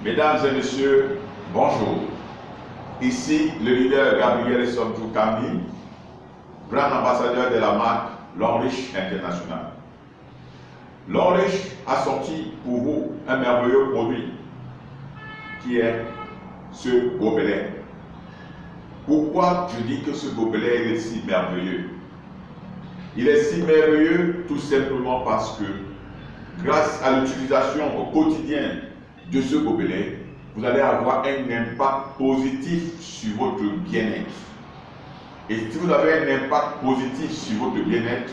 Mesdames et messieurs, bonjour. Ici le leader Gabriel Somdou Kami, grand ambassadeur de la marque L'Enriche International. L'Enriche a sorti pour vous un merveilleux produit qui est ce gobelet. Pourquoi je dis que ce gobelet est si merveilleux? Il est si merveilleux tout simplement parce que grâce à l'utilisation au quotidien de ce gobelet, vous allez avoir un impact positif sur votre bien-être. Et si vous avez un impact positif sur votre bien-être,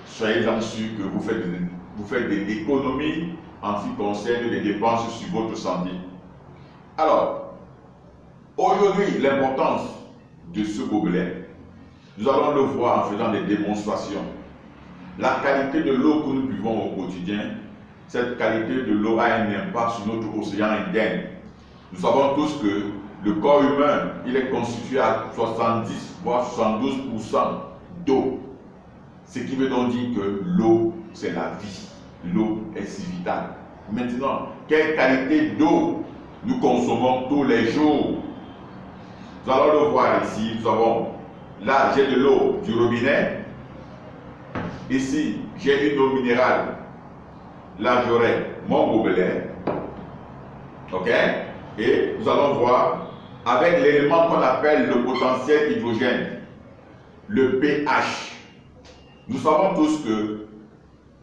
soyez-en sûr que vous faites des économies en ce qui concerne les dépenses sur votre santé. Alors, aujourd'hui, l'importance de ce gobelet, nous allons le voir en faisant des démonstrations. La qualité de l'eau que nous buvons au quotidien, cette qualité de l'eau a un impact sur notre océan Indien. Nous savons tous que le corps humain, il est constitué à 70 voire 72% d'eau. Ce qui veut donc dire que l'eau, c'est la vie. L'eau est si vitale. Maintenant, quelle qualité d'eau nous consommons tous les jours? Nous allons le voir ici. Nous avons là, j'ai de l'eau du robinet. Ici, j'ai une eau minérale. Là, j'aurai mon gobelet. OK? Et nous allons voir avec l'élément qu'on appelle le potentiel hydrogène, le pH. Nous savons tous que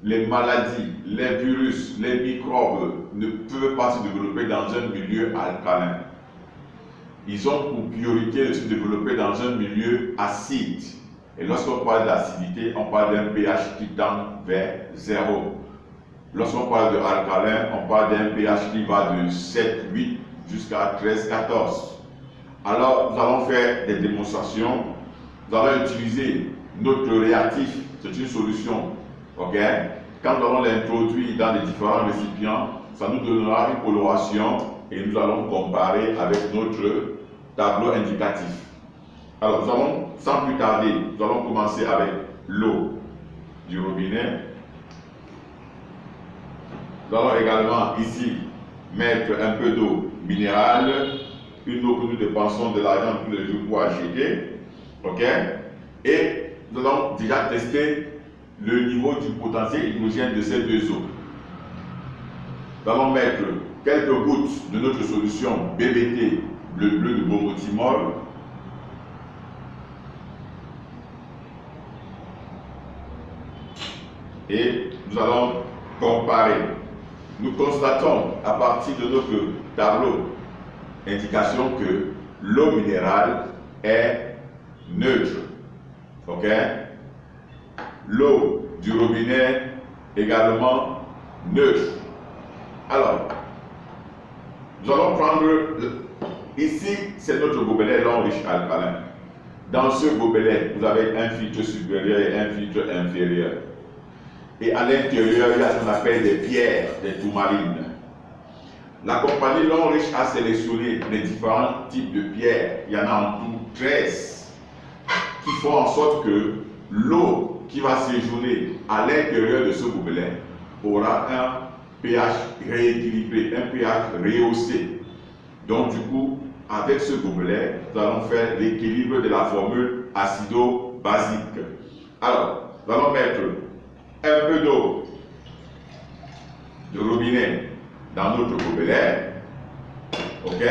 les maladies, les virus, les microbes ne peuvent pas se développer dans un milieu alcalin. Ils ont pour priorité de se développer dans un milieu acide. Et lorsqu'on parle d'acidité, on parle d'un pH qui tend vers 0. Lorsqu'on parle de alcalin, on parle d'un pH qui va de 7, 8 jusqu'à 13, 14. Alors, nous allons faire des démonstrations. Nous allons utiliser notre réactif. C'est une solution. OK? Quand nous allons l'introduire dans les différents récipients, ça nous donnera une coloration et nous allons comparer avec notre tableau indicatif. Alors, nous allons, sans plus tarder, nous allons commencer avec l'eau du robinet. Nous allons également ici mettre un peu d'eau minérale, une eau que nous dépensons de l'argent tous les jours pour acheter. OK? Et nous allons déjà tester le niveau du potentiel hydrogène de ces deux eaux. Nous allons mettre quelques gouttes de notre solution BBT, bleu de Bomotimol. Et nous allons comparer. Nous constatons à partir de notre tableau indication que l'eau minérale est neutre. OK? L'eau du robinet également neutre. Alors, nous allons prendre, ici c'est notre gobelet L'Enriche alcalin. Dans ce gobelet, vous avez un filtre supérieur et un filtre inférieur. Et à l'intérieur, il y a ce qu'on appelle des pierres, des tourmalines. La compagnie L'Enriche a sélectionné les différents types de pierres. Il y en a en tout 13 qui font en sorte que l'eau qui va séjourner à l'intérieur de ce gobelet aura un pH rééquilibré, un pH rehaussé. Donc du coup, avec ce gobelet, nous allons faire l'équilibre de la formule acido-basique. Alors, nous allons mettre un peu d'eau de robinet dans notre gobelet. OK?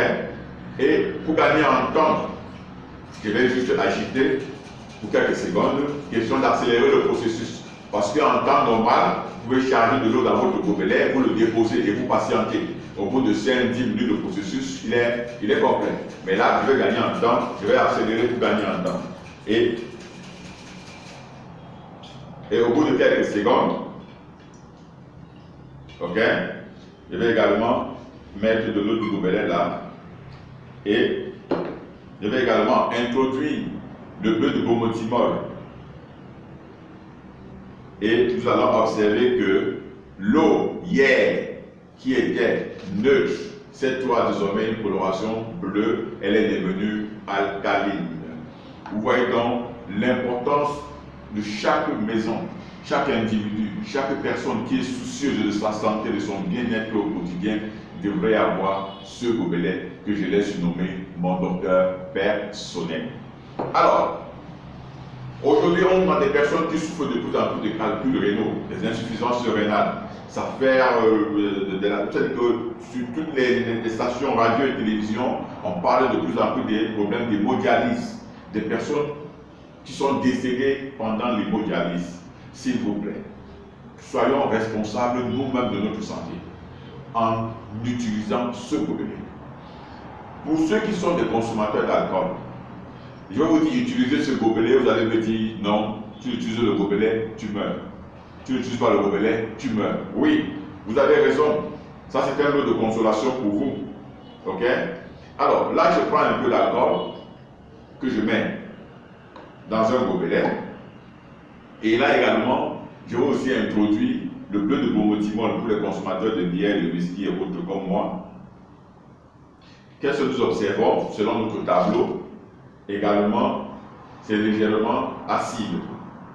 Et pour gagner en temps, je vais juste agiter pour quelques secondes, question d'accélérer le processus. Parce qu'en temps normal, vous pouvez charger de l'eau dans votre gobelet, vous le déposez et vous patientez. Au bout de 5-10 minutes, le processus il est complet. Mais là, je vais gagner en temps, je vais accélérer pour gagner en temps. Et au bout de quelques secondes, OK, je vais également mettre de l'eau du gobelet là. Et je vais également introduire le bleu de Bomotimol. Et nous allons observer que l'eau hier qui était neutre, cette eau a désormais une coloration bleue, elle est devenue alcaline. Vous voyez donc l'importance de chaque maison, chaque individu, chaque personne qui est soucieuse de sa santé, de son bien-être au quotidien, devrait avoir ce gobelet que je l'ai surnommé mon docteur personnel. Alors, aujourd'hui, on a des personnes qui souffrent de plus en plus de calculs rénaux, des insuffisances rénales. Ça fait peut-être que sur toutes les stations radio et télévision, on parle de plus en plus des problèmes d'hémodialyse, des personnes qui sont décédées pendant l'hémodialyse. S'il vous plaît, soyons responsables nous-mêmes de notre santé en utilisant ce gobelet. Pour ceux qui sont des consommateurs d'alcool, je vais vous dire, utilisez ce gobelet, vous allez me dire, non, tu utilises le gobelet, tu meurs. Tu n'utilises pas le gobelet, tu meurs. Oui, vous avez raison. Ça, c'est un lot de consolation pour vous. Ok? Alors, là, je prends un peu d'alcool que je mets dans un gobelet. Et là également, je vais aussi introduire le bleu de bromotimol pour les consommateurs de bière, de whisky et autres comme moi. Qu'est-ce que nous observons selon notre tableau? Également, c'est légèrement acide.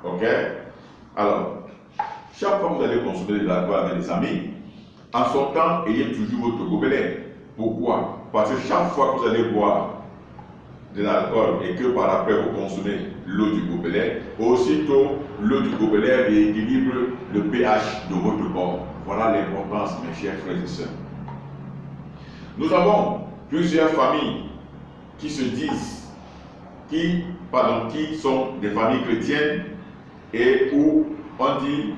Ok? Alors, chaque fois que vous allez consommer de l'alcool avec des amis, en sortant, ayez toujours votre gobelet. Pourquoi? Parce que chaque fois que vous allez boire de l'alcool et que par après vous consommez l'eau du gobelet, aussitôt l'eau du gobelet rééquilibre le pH de votre corps. Voilà l'importance, mes chers frères et sœurs. Nous avons plusieurs familles qui se disent, qui sont des familles chrétiennes et où on dit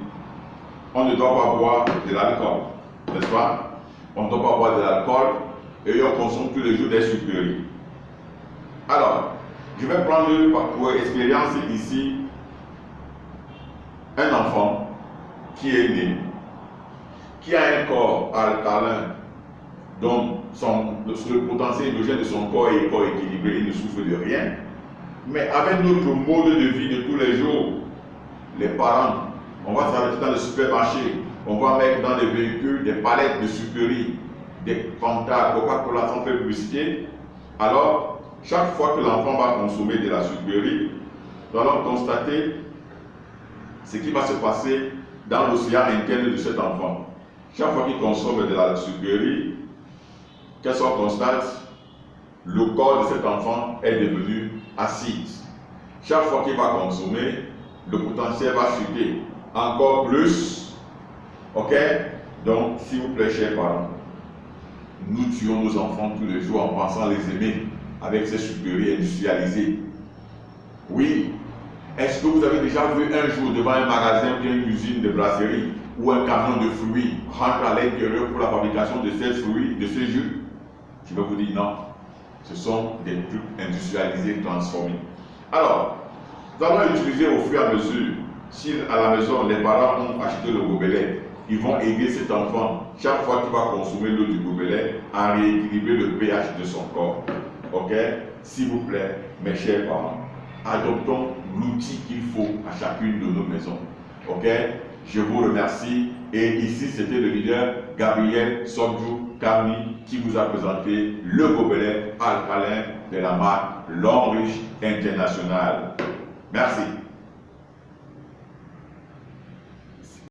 on ne doit pas boire de l'alcool, n'est-ce pas? On ne doit pas boire de l'alcool et on consomme tous les jours des sucreries. Alors, je vais prendre pour expérience ici un enfant qui est né, qui a un corps alcalin, dont le potentiel endogène de son corps est équilibré, il ne souffre de rien. Mais avec notre mode de vie de tous les jours, les parents, on va s'arrêter dans le supermarché, on va mettre dans les véhicules des palettes de sucreries, des Fanta, Coca-Cola sans faire publicité. Alors, chaque fois que l'enfant va consommer de la sucrerie, nous allons constater ce qui va se passer dans l'océan interne de cet enfant. Chaque fois qu'il consomme de la sucrerie, qu'est-ce qu'on constate? Le corps de cet enfant est devenu acide. Chaque fois qu'il va consommer, le potentiel va chuter encore plus. Ok? Donc, s'il vous plaît, chers parents, nous tuons nos enfants tous les jours en pensant les aimer avec ces sucreries industrialisées. Oui. Est-ce que vous avez déjà vu un jour devant un magasin ou une usine de brasserie où un camion de fruits rentre à l'intérieur pour la fabrication de ces fruits, de ces jus? Je vais vous dire non. Ce sont des trucs industrialisés, transformés. Alors, nous allons utiliser au fur et à mesure. Si à la maison, les parents ont acheté le gobelet, ils vont aider cet enfant, chaque fois qu'il va consommer l'eau du gobelet, à rééquilibrer le pH de son corps. Ok? S'il vous plaît, mes chers parents, adoptons l'outil qu'il faut à chacune de nos maisons. Ok? Je vous remercie. Et ici, c'était le leader Gabriel Sobjou Kami qui vous a présenté le gobelet alcalin de la marque L'Homme Riche International. Merci.